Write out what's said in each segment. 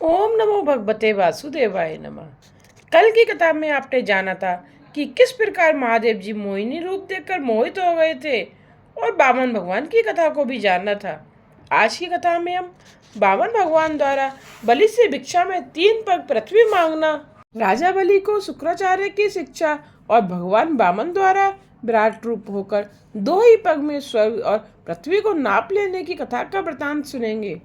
ओम नमो भगवते वासुदेवाय नमः। कल की किताब में आपने जाना था कि किस प्रकार महादेव जी मोहिनी रूप देखकर मोहित हो गए थे और बामन भगवान की कथा को भी जानना था। आज की कथा में हम बामन भगवान द्वारा बलि से भिक्षा में 3 पग पृथ्वी मांगना, राजा बलि को शुक्राचार्य की शिक्षा और भगवान बामन द्वारा विराट रूप होकर 2 ही पग में स्वर्ग और पृथ्वी को नाप लेने की कथा का वृतांत सुनेंगे।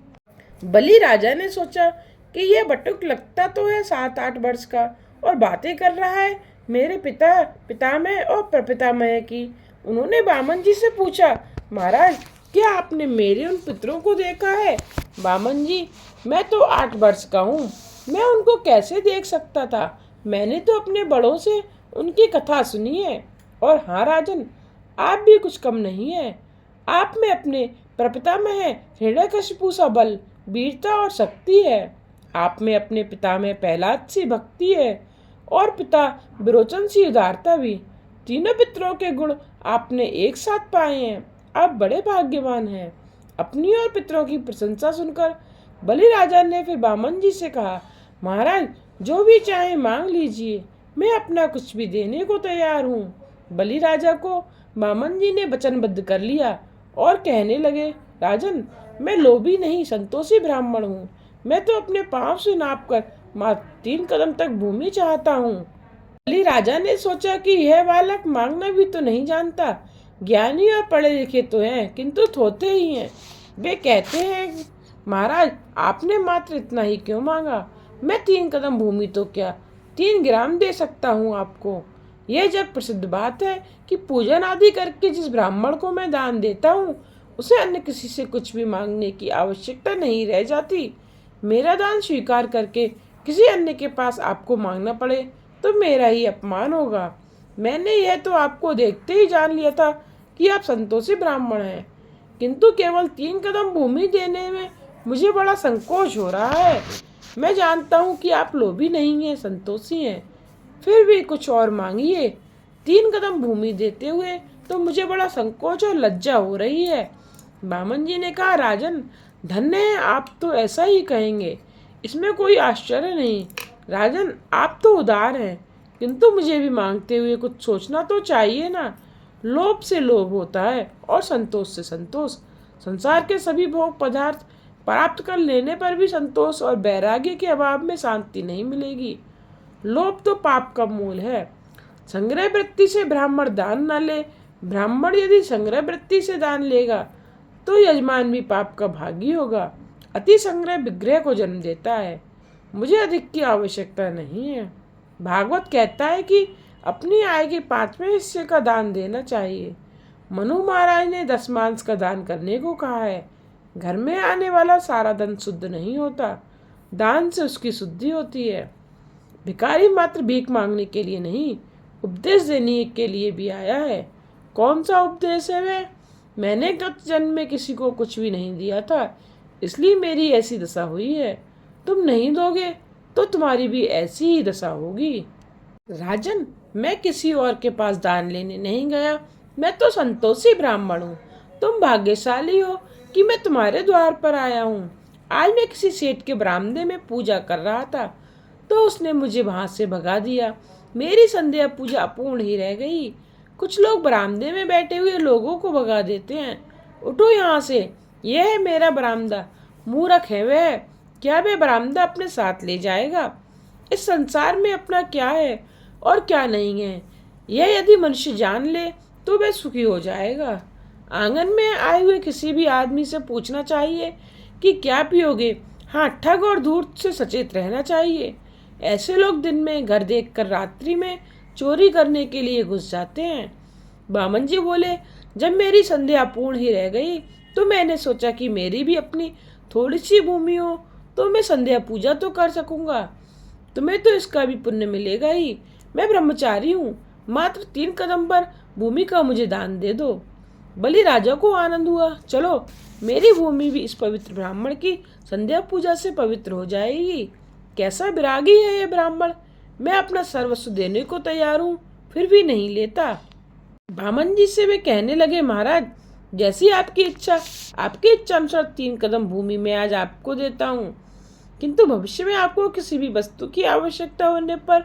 बलि राजा ने सोचा कि यह बटुक लगता तो है 7-8 वर्ष का और बातें कर रहा है मेरे पिता पितामह और प्रपितामह की। उन्होंने बामन जी से पूछा, महाराज क्या आपने मेरे उन पितरों को देखा है? बामन जी, मैं तो 8 वर्ष का हूँ, मैं उनको कैसे देख सकता था? मैंने तो अपने बड़ों से उनकी कथा सुनी है। और हाँ राजन, आप भी कुछ कम नहीं है। आप में अपने प्रपितामह हिरण्यकशिपु सा बल, वीरता और शक्ति है। आप में अपने पिता में प्रहलाद सी भक्ति है और पिता विरोचन सी उदारता भी। तीनों पितरों के गुण आपने एक साथ पाए हैं। आप बड़े भाग्यवान हैं। अपनी और पितरों की प्रशंसा सुनकर बलि राजा ने फिर बामन जी से कहा, महाराज जो भी चाहे मांग लीजिए, मैं अपना कुछ भी देने को तैयार हूँ। बलि राजा को बामन जी ने वचनबद्ध कर लिया और कहने लगे, राजन मैं लोभी नहीं संतोषी ब्राह्मण हूँ। मैं तो अपने पांव से नाप कर मात्र 3 कदम तक भूमि चाहता हूँ। बलि राजा ने सोचा कि यह बालक मांगना भी तो नहीं जानता। ज्ञानी और पढ़े लिखे तो हैं किंतु थोथे ही हैं। वे कहते हैं, महाराज आपने मात्र इतना ही क्यों मांगा? मैं 3 कदम भूमि तो क्या 3 ग्राम दे सकता हूँ आपको। यह जग प्रसिद्ध बात है कि पूजन आदि करके जिस ब्राह्मण को मैं दान देता हूँ उसे अन्य किसी से कुछ भी मांगने की आवश्यकता नहीं रह जाती। मेरा दान स्वीकार करके किसी अन्य के पास आपको मांगना पड़े तो मेरा ही अपमान होगा। मैंने यह तो आपको देखते ही जान लिया था कि आप संतोषी ब्राह्मण हैं, किंतु केवल 3 कदम भूमि देने में मुझे बड़ा संकोच हो रहा है। मैं जानता हूँ कि आप लोभी नहीं हैं, संतोषी हैं, फिर भी कुछ और मांगिए। 3 कदम भूमि देते हुए तो मुझे बड़ा संकोच और लज्जा हो रही है। बामन जी ने कहा, राजन धन्य है आप तो ऐसा ही कहेंगे, इसमें कोई आश्चर्य नहीं। राजन आप तो उदार हैं, किंतु मुझे भी मांगते हुए कुछ सोचना तो चाहिए ना। लोभ से लोभ होता है और संतोष से संतोष। संसार के सभी भोग पदार्थ प्राप्त कर लेने पर भी संतोष और वैराग्य के अभाव में शांति नहीं मिलेगी। लोभ तो पाप का मूल है। संग्रह वृत्ति से ब्राह्मण दान न ले, ब्राह्मण यदि संग्रह वृत्ति से दान लेगा तो यजमान भी पाप का भागी होगा। अति संग्रह विग्रह को जन्म देता है। मुझे अधिक की आवश्यकता नहीं है। भागवत कहता है कि अपनी आय के 5वें हिस्से का दान देना चाहिए। मनु महाराज ने 10 मांस का दान करने को कहा है। घर में आने वाला सारा धन शुद्ध नहीं होता, दान से उसकी शुद्धि होती है। भिखारी मात्र भीख मांगने के लिए नहीं, उपदेश देने के लिए भी आया है। कौन सा उपदेश है वह? मैंने गत जन्म में किसी को कुछ भी नहीं दिया था, इसलिए मेरी ऐसी दशा हुई है। तुम नहीं दोगे तो तुम्हारी भी ऐसी ही दशा होगी। राजन मैं किसी और के पास दान लेने नहीं गया, मैं तो संतोषी ब्राह्मण हूँ। तुम भाग्यशाली हो कि मैं तुम्हारे द्वार पर आया हूँ। आज मैं किसी सेठ के बरामदे में पूजा कर रहा था तो उसने मुझे वहां से भगा दिया। मेरी संध्या पूजा अपूर्ण ही रह गई। कुछ लोग बरामदे में बैठे हुए लोगों को भगा देते हैं। उठो यहाँ से, यह है मेरा बरामदा। मूर्ख है वह, क्या वह बरामदा अपने साथ ले जाएगा? इस संसार में अपना क्या है और क्या नहीं है, यह यदि मनुष्य जान ले तो वह सुखी हो जाएगा। आंगन में आए हुए किसी भी आदमी से पूछना चाहिए कि क्या पियोगे। हाँ, ठग और धूर्त से सचेत रहना चाहिए। ऐसे लोग दिन में घर देखकर रात्रि में चोरी करने के लिए घुस जाते हैं। बामन जी बोले, जब मेरी संध्या पूर्ण ही रह गई तो मैंने सोचा कि मेरी भी अपनी थोड़ी सी भूमि हो तो मैं संध्या पूजा तो कर सकूंगा। तुम्हें तो इसका भी पुण्य मिलेगा ही। मैं ब्रह्मचारी हूँ, मात्र 3 कदम पर भूमि का मुझे दान दे दो। बलि राजा को आनंद हुआ, चलो मेरी भूमि भी इस पवित्र ब्राह्मण की संध्या पूजा से पवित्र हो जाएगी। कैसा विरागी है ये ब्राह्मण, मैं अपना सर्वस्व देने को तैयार हूँ फिर भी नहीं लेता। बामन जी से वे कहने लगे, महाराज जैसी आपकी इच्छा, आपकी इच्छा अनुसार 3 कदम भूमि में आज आपको देता हूँ। किंतु भविष्य में आपको किसी भी वस्तु की आवश्यकता होने पर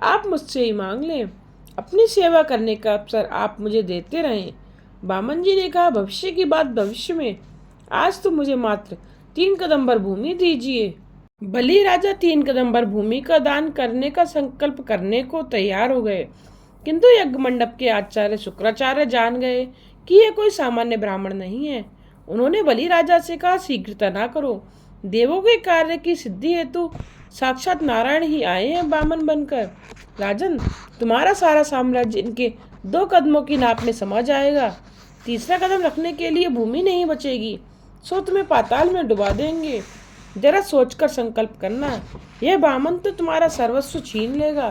आप मुझसे ही मांग लें। अपनी सेवा करने का अवसर आप मुझे देते रहें। बामन जी ने कहा, भविष्य की बात भविष्य में, आज तो मुझे मात्र 3 कदम भर भूमि दीजिए। बलि राजा 3 कदम भर भूमि का दान करने का संकल्प करने को तैयार हो गए, किंतु यज्ञ मंडप के आचार्य शुक्राचार्य जान गए कि यह कोई सामान्य ब्राह्मण नहीं है। उन्होंने बलि राजा से कहा, शीघ्रता ना करो। देवों के कार्य की सिद्धि हेतु साक्षात नारायण ही आए हैं बामन बनकर। राजन, तुम्हारा सारा साम्राज्य इनके 2 कदमों की नाप में समा जाएगा। तीसरा कदम रखने के लिए भूमि नहीं बचेगी, सो तुम्हें पाताल में डुबा देंगे। जरा सोचकर संकल्प करना, यह बामन तो तुम्हारा सर्वस्व छीन लेगा।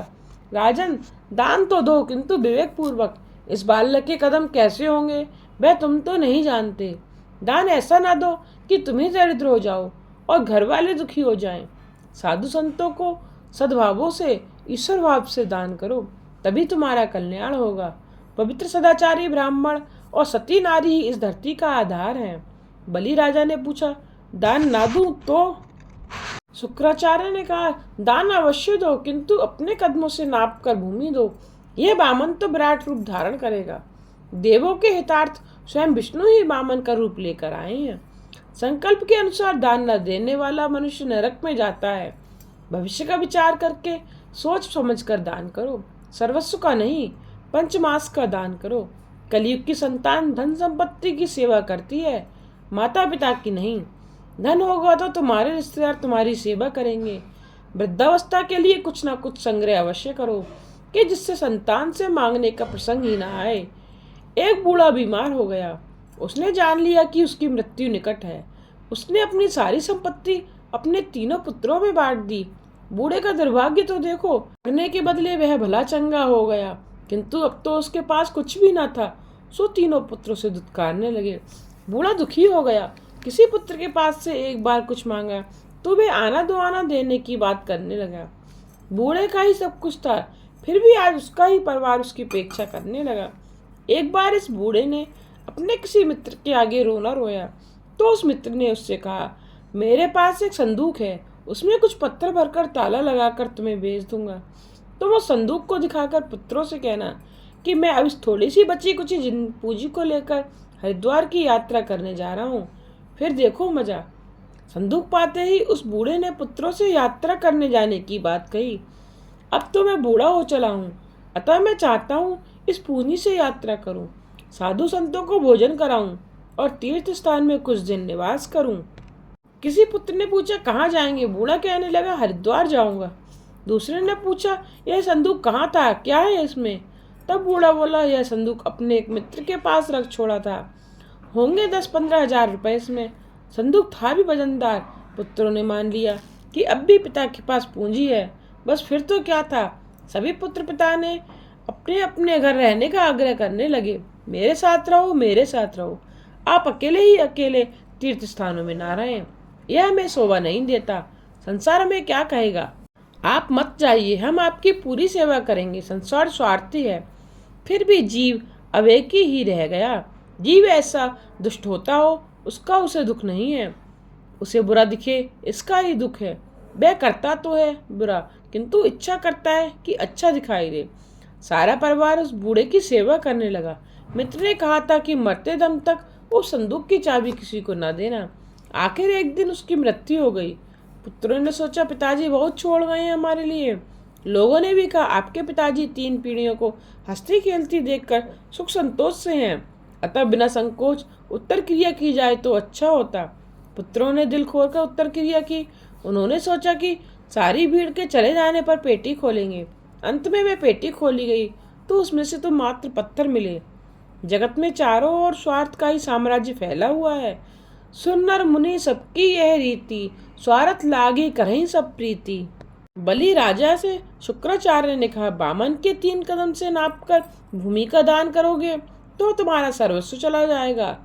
राजन, दान तो दो, किंतु विवेक पूर्वक। इस बालक के कदम कैसे होंगे वह तुम तो नहीं जानते। दान ऐसा ना दो कि तुम ही दरिद्र हो जाओ और घर वाले दुखी हो जाएं। साधु संतों को सद्भावों से, ईश्वर भाव से दान करो, तभी तुम्हारा कल्याण होगा। पवित्र सदाचारी ब्राह्मण और सती नारी ही इस धरती का आधार हैं। बलि राजा ने पूछा, दान ना दूं तो? शुक्राचार्य ने कहा, दान अवश्य दो, किंतु अपने कदमों से नाप कर भूमि दो। यह बामन तो विराट रूप धारण करेगा। देवों के हितार्थ स्वयं विष्णु ही बामन का रूप लेकर आए हैं। संकल्प के अनुसार दान न देने वाला मनुष्य नरक में जाता है। भविष्य का विचार करके सोच समझ कर दान करो। सर्वस्व का नहीं, पंचमास का दान करो। कलयुग की संतान धन संपत्ति की सेवा करती है, माता पिता की नहीं। धन होगा तो तुम्हारे रिश्तेदार तुम्हारी सेवा करेंगे। वृद्धावस्था के लिए कुछ ना कुछ संग्रह अवश्य करो कि जिससे संतान से मांगने का प्रसंग ही ना आए। एक बूढ़ा बीमार हो गया। उसने जान लिया कि उसकी मृत्यु निकट है। उसने अपनी सारी संपत्ति अपने 3 पुत्रों में बांट दी। बूढ़े का दुर्भाग्य तो देखो, करने के बदले वह भला चंगा हो गया, किंतु अब तो उसके पास कुछ भी ना था। सो 3 पुत्रों से दुत्कारने लगे। बूढ़ा दुखी हो गया। किसी पुत्र के पास से एक बार कुछ मांगा तो वे आना दो आना देने की बात करने लगा। बूढ़े का ही सब कुछ था, फिर भी आज उसका ही परिवार उसकी अपेक्षा करने लगा। एक बार इस बूढ़े ने अपने किसी मित्र के आगे रोना रोया, तो उस मित्र ने उससे कहा, मेरे पास एक संदूक है, उसमें कुछ पत्थर भरकर ताला लगाकर तुम्हें भेज दूंगा। तुम उस संदूक को दिखाकर पुत्रों से कहना कि मैं अब इस थोड़ी सी बची कुची पूंजी को लेकर हरिद्वार की यात्रा करने जा रहा हूँ, फिर देखो मजा। संदूक पाते ही उस बूढ़े ने पुत्रों से यात्रा करने जाने की बात कही। अब तो मैं बूढ़ा हो चला हूँ, अतः मैं चाहता हूँ इस पूंजी से यात्रा करूँ, साधु संतों को भोजन कराऊं और तीर्थ स्थान में कुछ दिन निवास करूं। किसी पुत्र ने पूछा, कहाँ जाएंगे? बूढ़ा कहने लगा, हरिद्वार जाऊंगा। दूसरे ने पूछा, यह संदूक कहाँ था, क्या है इसमें? तब बूढ़ा बोला, यह संदूक अपने एक मित्र के पास रख छोड़ा था, होंगे 10-15 हजार रुपए इसमें। संदूक था भी वजनदार। पुत्रों ने मान लिया कि अब भी पिता के पास पूंजी है, बस फिर तो क्या था। सभी पुत्र पिता ने अपने अपने घर रहने का आग्रह करने लगे। मेरे साथ रहो, मेरे साथ रहो, आप अकेले ही अकेले तीर्थ स्थानों में ना रहें, यह हमें शोभा नहीं देता। संसार में क्या कहेगा? आप मत जाइए, हम आपकी पूरी सेवा करेंगे। संसार स्वार्थी है, फिर भी जीव अवेकी ही रह गया। जीव ऐसा दुष्ट होता हो, उसका उसे दुख नहीं है, उसे बुरा दिखे इसका ही दुख है। वह करता तो है बुरा, किंतु इच्छा करता है कि अच्छा दिखाई दे। सारा परिवार उस बूढ़े की सेवा करने लगा। मित्र ने कहा था कि मरते दम तक उस संदूक की चाबी किसी को न देना। आखिर एक दिन उसकी मृत्यु हो गई। पुत्रों ने सोचा, पिताजी बहुत छोड़ गए हैं हमारे लिए। लोगों ने भी कहा, आपके पिताजी 3 पीढ़ियों को हंसती खेलती देखकर सुख संतोष से हैं, अतः बिना संकोच उत्तर क्रिया की जाए तो अच्छा होता। पुत्रों ने दिल खोलकर उत्तर क्रिया की। उन्होंने सोचा कि सारी भीड़ के चले जाने पर पेटी खोलेंगे। अंत में वे पेटी खोली गई तो उसमें से तो मात्र पत्थर मिले। जगत में चारों ओर स्वार्थ का ही साम्राज्य फैला हुआ है। सुन नर मुनि सबकी यह रीति, स्वार्थ लागे करहीं सब प्रीति। बलि राजा से शुक्राचार्य ने कहा, बामन के 3 कदम से नापकर भूमि का दान करोगे तो तुम्हारा सर्वस्व चला जाएगा,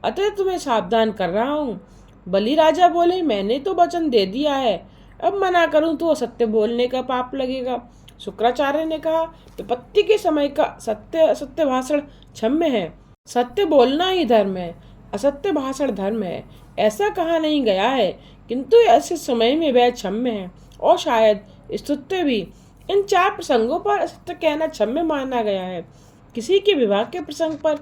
अतः तुम्हें सावधान कर रहा हूँ। बलि राजा बोले, मैंने तो वचन दे दिया है, अब मना करूं तो सत्य बोलने का पाप लगेगा। शुक्राचार्य ने कहा, विपत्ति के समय का सत्य असत्य भाषण क्षम्य है। सत्य बोलना ही धर्म है, असत्य भाषण धर्म है। ऐसा कहा नहीं गया है किंतु ऐसे समय में वह क्षम्य है और शायद स्तुत्य भी। इन 4 प्रसंगों पर असत्य कहना क्षम्य माना गया है। किसी के विवाह के प्रसंग पर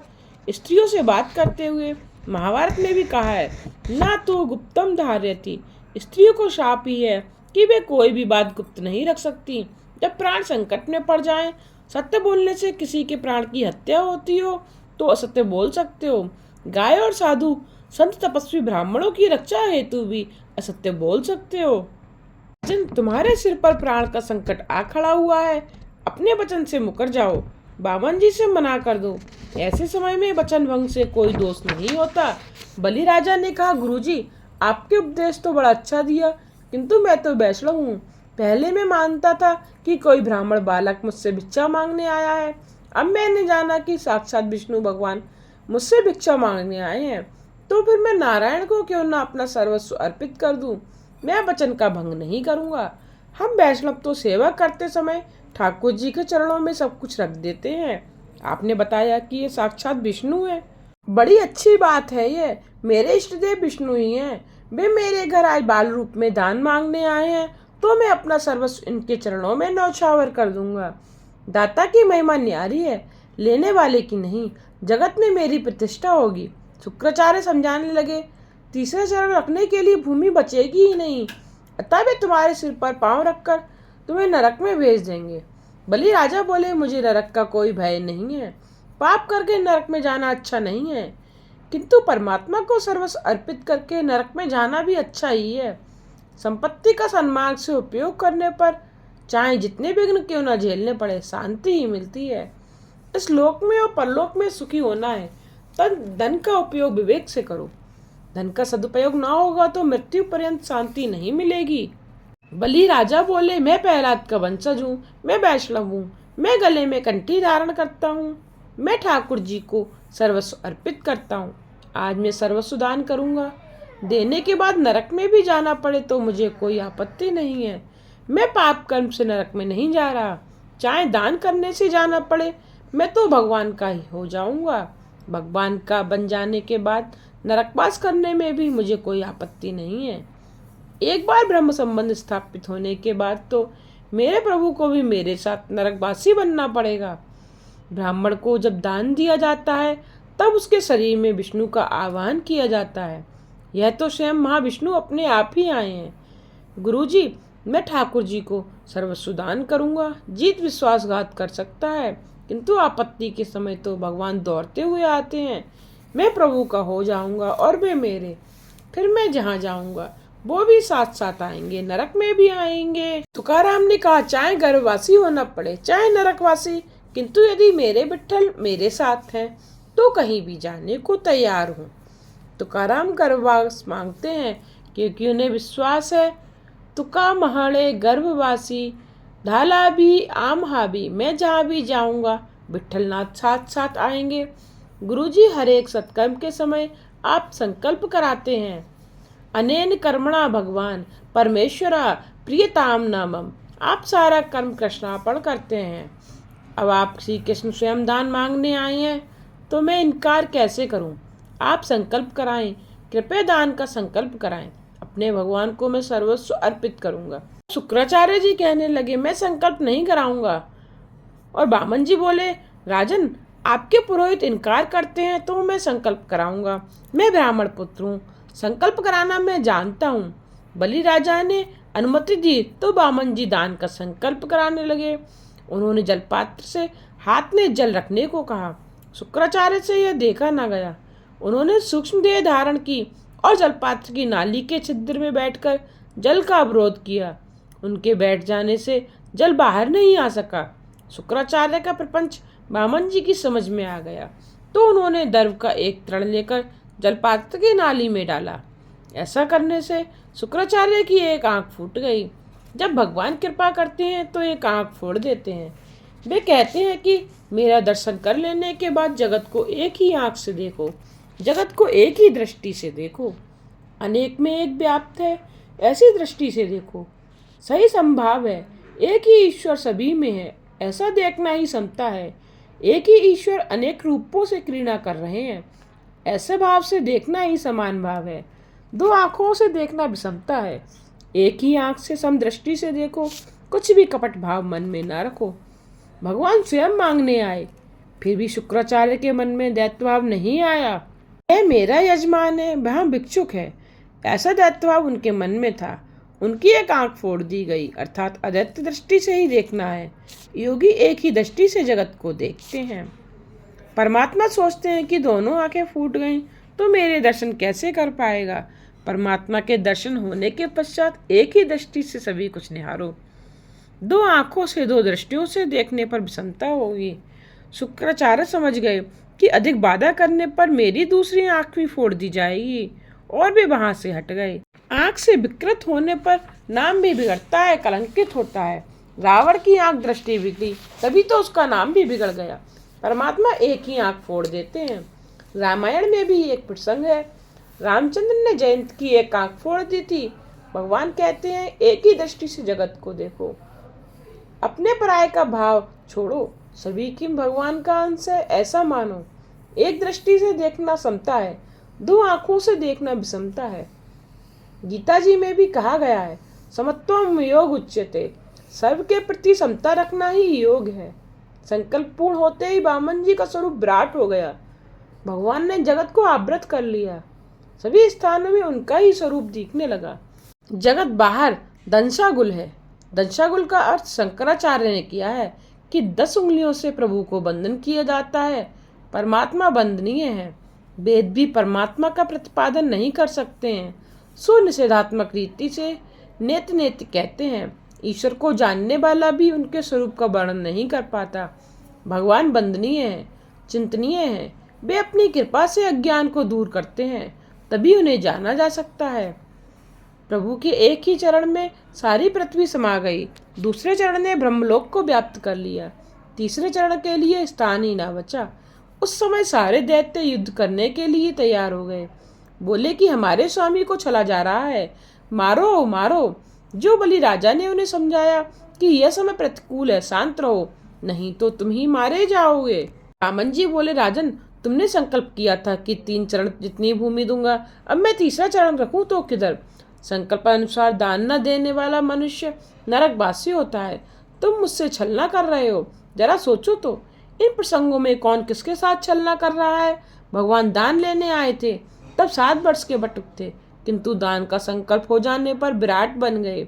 स्त्रियों से बात करते हुए महाभारत में भी कहा है, ना तो गुप्तम धार्यति। स्त्रियों को शाप ही है कि वे कोई भी बात गुप्त नहीं रख सकती। जब प्राण संकट में पड़ जाएं, सत्य बोलने से किसी के प्राण की हत्या होती हो तो असत्य बोल सकते हो। गाय और साधु, संत, तपस्वी, ब्राह्मणों की रक्षा हेतु भी असत्य बोल सकते हो। जिन तुम्हारे सिर पर प्राण का संकट आ खड़ा हुआ है, अपने वचन से मुकर जाओ, बामन जी से मना कर दो। ऐसे समय में वचन भंग से कोई दोष नहीं होता। बलि राजा ने कहा, गुरुजी आपके उपदेश तो बड़ा अच्छा दिया, किंतु मैं तो वैष्णव हूँ। पहले मैं मानता था कि कोई ब्राह्मण बालक मुझसे भिक्षा मांगने आया है, अब मैंने जाना कि साक्षात विष्णु भगवान मुझसे भिक्षा मांगने आए हैं। तो फिर मैं नारायण को क्यों ना अपना सर्वस्व अर्पित कर दूं। मैं वचन का भंग नहीं करूंगा। हम वैष्णव तो सेवा करते समय ठाकुर जी के चरणों में सब कुछ रख देते हैं। आपने बताया कि ये साक्षात विष्णु है, बड़ी अच्छी बात है। ये मेरे इष्ट देव विष्णु ही हैं। वे मेरे घर आज बाल रूप में दान मांगने आए हैं, तो मैं अपना सर्वस्व इनके चरणों में न्यौछावर कर दूंगा। दाता की महिमा न्यारी है, लेने वाले की नहीं। जगत में मेरी प्रतिष्ठा होगी। शुक्राचार्य समझाने लगे, तीसरा चरण रखने के लिए भूमि बचेगी ही नहीं, अतः वे तुम्हारे सिर पर पांव रखकर तुम्हें नरक में भेज देंगे। बलि राजा बोले, मुझे नरक का कोई भय नहीं है। पाप करके नरक में जाना अच्छा नहीं है, किंतु परमात्मा को सर्वस्व अर्पित करके नरक में जाना भी अच्छा ही है। संपत्ति का सन्मार्ग से उपयोग करने पर चाहे जितने विघ्न क्यों न झेलने पड़े, शांति ही मिलती है। इस लोक में और परलोक में सुखी होना है, तब धन का उपयोग विवेक से करो। धन का सदुपयोग ना होगा तो मृत्यु पर्यंत शांति नहीं मिलेगी। बलि राजा बोले, मैं प्रहलाद का वंशज हूँ, मैं वैष्णव हूँ, मैं गले में कंठी धारण करता हूँ, मैं ठाकुर जी को सर्वस्व अर्पित करता हूँ। आज मैं सर्वस्व दान करूँगा। देने के बाद नरक में भी जाना पड़े तो मुझे कोई आपत्ति नहीं है। मैं पाप कर्म से नरक में नहीं जा रहा। चाहे दान करने से जाना पड़े, मैं तो भगवान का ही हो जाऊंगा। भगवान का बन जाने के बाद नरकवास करने में भी मुझे कोई आपत्ति नहीं है। एक बार ब्रह्म संबंध स्थापित होने के बाद तो मेरे प्रभु को भी मेरे साथ नरकवासी बनना पड़ेगा। ब्राह्मण को जब दान दिया जाता है तब उसके शरीर में विष्णु का आवाहन किया जाता है। यह तो स्वयं महाविष्णु अपने आप ही आए हैं। गुरुजी, मैं ठाकुर जी को सर्वस्व दान करूंगा। जीत विश्वासघात कर सकता है, किंतु आपत्ति के समय तो भगवान दौड़ते हुए आते हैं। मैं प्रभु का हो जाऊंगा और वे मेरे। फिर मैं जहाँ जाऊंगा वो भी साथ साथ आएंगे, नरक में भी आएंगे। तुकाराम ने कहा, चाहे गर्भवासी होना पड़े चाहे नरकवासी, किंतु यदि मेरे विट्ठल मेरे साथ हैं तो कहीं भी जाने को तैयार हूँ। तुकाराम गर्भवास मांगते हैं क्योंकि उन्हें विश्वास है, तुका महणे गर्भवासी, ढाला भी आम हावी। मैं जहाँ भी जाऊंगा विट्ठलनाथ साथ साथ आएंगे। गुरुजी, हर एक सत्कर्म के समय आप संकल्प कराते हैं, अनेन कर्मणा भगवान परमेश्वरा प्रियताम नामम। आप सारा कर्म कृष्णार्पण करते हैं। अब आप श्री कृष्ण स्वयं दान मांगने आए हैं तो मैं इनकार कैसे करूं। आप संकल्प कराएं, कृपया दान का संकल्प कराएं। अपने भगवान को मैं सर्वस्व अर्पित करूंगा। शुक्राचार्य जी कहने लगे, मैं संकल्प नहीं कराऊंगा। और बामन जी बोले, राजन, आपके पुरोहित इनकार करते हैं तो मैं संकल्प कराऊंगा। मैं ब्राह्मण पुत्र हूँ, संकल्प कराना मैं जानता हूँ। बलि राजा ने अनुमति दी तो बामन जी दान का संकल्प कराने लगे। उन्होंने जलपात्र से हाथ में जल रखने को कहा। शुक्राचार्य से यह देखा न गया। उन्होंने सूक्ष्म देह धारण की और जलपात्र की नाली के छिद्र में बैठकर जल का अवरोध किया। उनके बैठ जाने से जल बाहर नहीं आ सका। शुक्राचार्य का प्रपंच बामन जी की समझ में आ गया तो उन्होंने दर्भ का एक तृण लेकर जलपात्र की नाली में डाला। ऐसा करने से शुक्राचार्य की एक आंख फूट गई। जब भगवान कृपा करते हैं तो एक आंख फोड़ देते हैं। वे कहते हैं कि मेरा दर्शन कर लेने के बाद जगत को एक ही आंख से देखो, जगत को एक ही दृष्टि से देखो। अनेक में एक व्याप्त है, ऐसी दृष्टि से देखो। सही संभाव है, एक ही ईश्वर सभी में है, ऐसा देखना ही समता है। एक ही ईश्वर अनेक रूपों से क्रीड़ा कर रहे हैं, ऐसे भाव से देखना ही समान भाव है। दो आंखों से देखना विषमता है, एक ही आंख से समदृष्टि से देखो, कुछ भी कपट भाव मन में ना रखो। भगवान स्वयं मांगने आए, फिर भी शुक्राचार्य के मन में दैत्यभाव नहीं आया। यह मेरा यजमान है, वह भिक्षुक है, ऐसा दैत्यभाव उनके मन में था। उनकी एक आंख फोड़ दी गई, अर्थात अदैत्य दृष्टि से ही देखना है। योगी एक ही दृष्टि से जगत को देखते हैं। परमात्मा सोचते हैं कि दोनों आंखें फूट गईं तो मेरे दर्शन कैसे कर पाएगा। परमात्मा के दर्शन होने के पश्चात एक ही दृष्टि से सभी कुछ निहारो। दो आंखों से दो दृष्टियों से देखने पर विषमता होगी। शुक्राचार्य समझ गए कि अधिक बाधा करने पर मेरी दूसरी आंख भी फोड़ दी जाएगी, और वे वहां से हट गए। आंख से विकृत होने पर नाम भी बिगड़ता है, कलंकित होता है। रावण की आंख दृष्टि बिगड़ी, तभी तो उसका नाम भी बिगड़ गया। परमात्मा एक ही आंख फोड़ देते हैं। रामायण में भी एक प्रसंग है, रामचंद्र ने जयंत की एक आंख फोड़ दी थी। भगवान कहते हैं एक ही दृष्टि से जगत को देखो, अपने पराये का भाव छोड़ो, सभी की भगवान का अंश है ऐसा मानो। एक दृष्टि से देखना समता है, दो आंखों से देखना विषमता है। गीता जी में भी कहा गया है, समत्वम योग उच्यते, सर्व के प्रति समता रखना ही योग है। संकल्प पूर्ण होते ही वामन जी का स्वरूप विराट हो गया। भगवान ने जगत को आवृत कर लिया, सभी स्थानों में उनका ही स्वरूप दिखने लगा। जगत बाहर दंशागुल है। दंशागुल का अर्थ शंकराचार्य ने किया है कि 10 उंगलियों से प्रभु को बंधन किया जाता है। परमात्मा बंधनीय है, वेद भी परमात्मा का प्रतिपादन नहीं कर सकते हैं। सुनिषेधात्मक रीति से नेत नेत कहते हैं। ईश्वर को जानने वाला भी उनके स्वरूप का वर्णन नहीं कर पाता। भगवान बंदनीय है, चिंतनीय है, वे अपनी कृपा से अज्ञान को दूर करते हैं, तभी उन्हें जाना जा सकता है। प्रभु के एक ही चरण में सारी पृथ्वी समा गई। दूसरे चरण ने ब्रह्मलोक को व्याप्त कर लिया। तीसरे चरण के लिए स्थान ही ना बचा। उस समय सारे दैत्य युद्ध करने के लिए तैयार हो गए। बोले कि हमारे स्वामी को चला जा रहा है, मारो मारो। जो बलि राजा ने उन्हें समझाया कि यह समय प्रतिकूल है, शांत रहो, नहीं तो तुम ही मारे जाओगे। वामन जी बोले, राजन, तुमने संकल्प किया था कि 3 चरण जितनी भूमि दूंगा, अब मैं तीसरा चरण रखूं तो किधर। संकल्प अनुसार दान न देने वाला मनुष्य नरकवासी होता है। तुम मुझसे छलना कर रहे हो, जरा सोचो तो। इन प्रसंगों में कौन किसके साथ छलना कर रहा है। भगवान दान लेने आए थे, तब 7 वर्ष के बटुक थे, किंतु दान का संकल्प हो जाने पर विराट बन गए।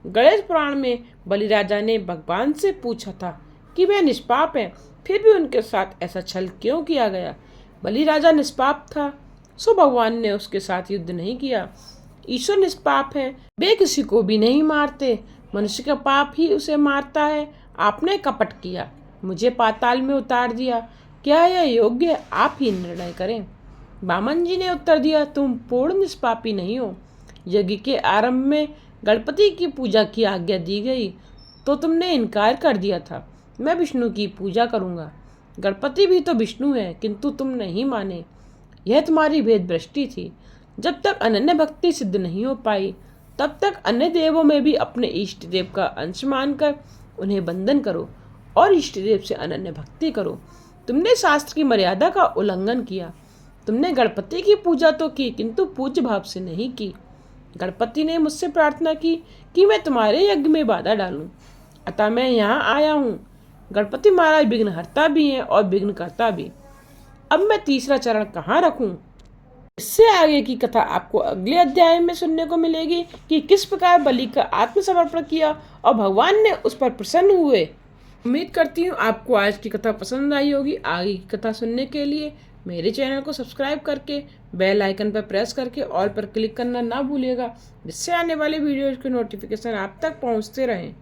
गणेश पुराण में बलि राजा ने भगवान से पूछा था कि वे निष्पाप हैं, फिर भी उनके साथ ऐसा छल क्यों किया गया। बलि राजा निष्पाप था, सो भगवान ने उसके साथ युद्ध नहीं किया। ईश्वर निष्पाप है, वे किसी को भी नहीं मारते, मनुष्य का पाप ही उसे मारता है। आपने कपट किया, मुझे पाताल में उतार दिया, क्या यह योग्य है? आप ही निर्णय करें। वामन जी ने उत्तर दिया, तुम पूर्ण निष्पापी नहीं हो। यज्ञ के आरंभ में गणपति की पूजा की आज्ञा दी गई तो तुमने इनकार कर दिया था। मैं विष्णु की पूजा करूंगा। गणपति भी तो विष्णु है, किंतु तुम नहीं माने। यह तुम्हारी भेद दृष्टि थी। जब तक अनन्य भक्ति सिद्ध नहीं हो पाई, तब तक अन्य देवों में भी अपने इष्ट देव का अंश मानकर उन्हें बंधन करो और इष्ट देव से अनन्य भक्ति करो। तुमने शास्त्र की मर्यादा का उल्लंघन किया। तुमने गणपति की पूजा तो की, किंतु पूज्य भाव से नहीं की। गणपति ने मुझसे प्रार्थना की कि मैं तुम्हारे यज्ञ में बाधा डालूं, अतः मैं यहाँ आया हूँ। गणपति महाराज विघ्न हरता भी हैं और विघ्न करता भी। अब मैं तीसरा चरण कहाँ रखूं? इससे आगे की कथा आपको अगले अध्याय में सुनने को मिलेगी कि किस प्रकार बलि का आत्मसमर्पण किया और भगवान ने उस पर प्रसन्न हुए। उम्मीद करती हूँ आपको आज की कथा पसंद आई होगी। आगे की कथा सुनने के लिए मेरे चैनल को सब्सक्राइब करके बेल आइकन पर प्रेस करके ऑल पर क्लिक करना ना भूलिएगा, जिससे आने वाले वीडियोज़ के नोटिफिकेशन आप तक पहुँचते रहें।